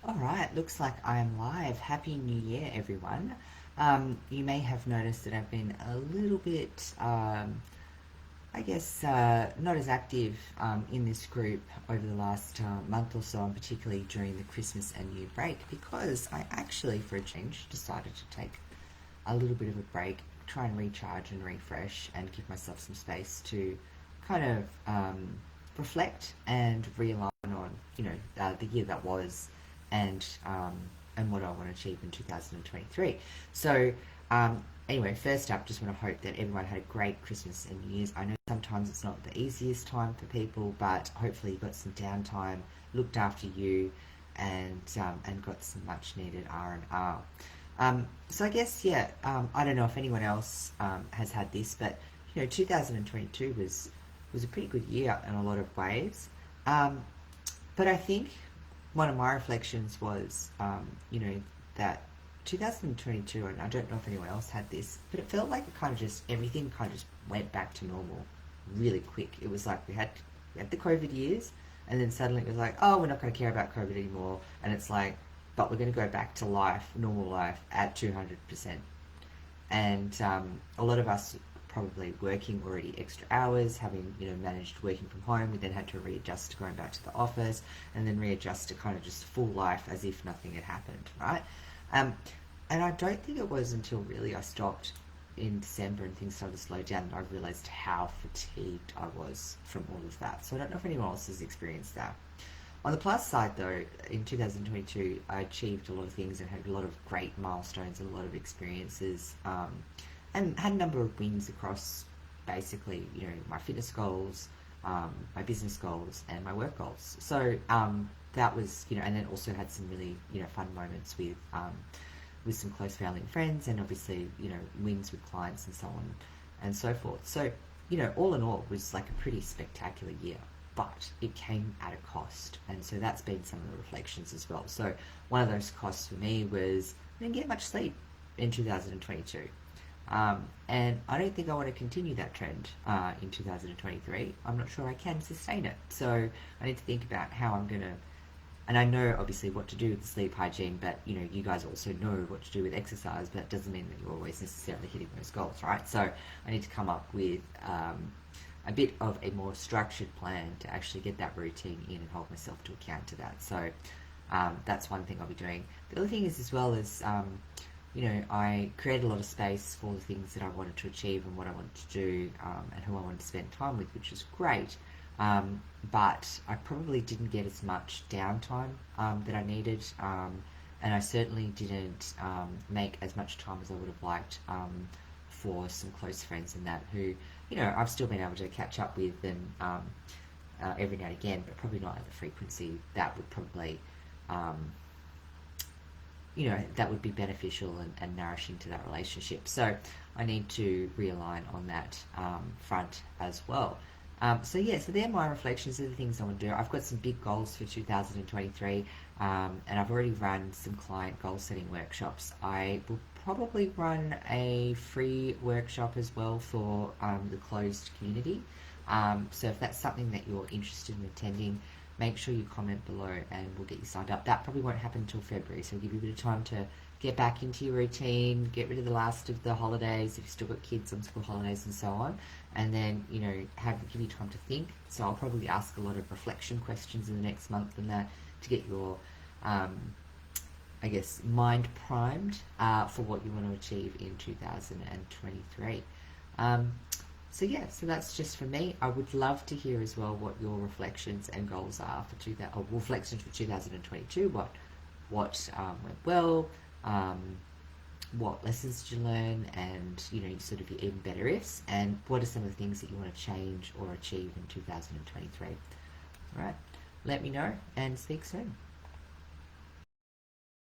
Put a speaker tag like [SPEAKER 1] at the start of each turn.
[SPEAKER 1] All right, looks like I am live. Happy New Year, everyone. You may have noticed that I've been a little bit, not as active in this group over the last month or so, and particularly during the Christmas and New break, because I actually, for a change, decided to take a little bit of a break, try and recharge and refresh, and give myself some space to kind of reflect and realign on, the year that was, and what I want to achieve in 2023. So, anyway, first up, just want to hope that everyone had a great Christmas and New Year's. I know sometimes it's not the easiest time for people, but hopefully you got some downtime, looked after you, and got some much needed R&R. So I guess, I don't know if anyone else has had this, but 2022 was a pretty good year in a lot of ways. But I think one of my reflections was, that 2022, and I don't know if anyone else had this, but it felt like everything kind of just went back to normal really quick. It was like we had the COVID years, and then suddenly it was like, oh, we're not going to care about COVID anymore, and it's like, but we're going to go back to life, normal life, at 200%. And a lot of us probably working already extra hours, having managed working from home. We then had to readjust to going back to the office, and then readjust to kind of just full life as if nothing had happened, right? And I don't think it was until really I stopped in December and things started to slow down that I realised how fatigued I was from all of that. So I don't know if anyone else has experienced that. On the plus side, though, in 2022, I achieved a lot of things and had a lot of great milestones and a lot of experiences, and had a number of wins across basically, my fitness goals, my business goals, and my work goals. So that was, and then also had some really, fun moments with some close family and friends, and obviously, wins with clients and so on and so forth. So, all in all, it was like a pretty spectacular year. But it came at a cost, and so that's been some of the reflections as well. So one of those costs for me was I didn't get much sleep in 2022, and I don't think I want to continue that trend in 2023. I'm not sure I can sustain it, so I need to think about how I'm gonna. And I know obviously what to do with the sleep hygiene, but you guys also know what to do with exercise, but it doesn't mean that you're always necessarily hitting those goals, right? So I need to come up with a bit of a more structured plan to actually get that routine in and hold myself to account to that. So that's one thing I'll be doing. The other thing is, as well as, I created a lot of space for the things that I wanted to achieve and what I wanted to do, and who I wanted to spend time with, which is great. But I probably didn't get as much downtime that I needed, and I certainly didn't make as much time as I would have liked for some close friends and that who, I've still been able to catch up with and every now and again, but probably not at the frequency that would probably, that would be beneficial and nourishing to that relationship. So I need to realign on that front as well. So they're my reflections of the things I want to do. I've got some big goals for 2023, and I've already run some client goal setting workshops. I will probably run a free workshop as well for the closed community. So if that's something that you're interested in attending, make sure you comment below and we'll get you signed up. That probably won't happen until February, so it'll give you a bit of time to get back into your routine, get rid of the last of the holidays if you've still got kids on school holidays and so on, and then give you time to think. So I'll probably ask a lot of reflection questions in the next month and that to get your mind primed for what you want to achieve in 2023. So that's just for me. I would love to hear as well what your reflections and goals are for reflections for 2022. What went well, what lessons did you learn, and sort of your even better ifs, and what are some of the things that you want to change or achieve in 2023. All right, let me know and speak soon.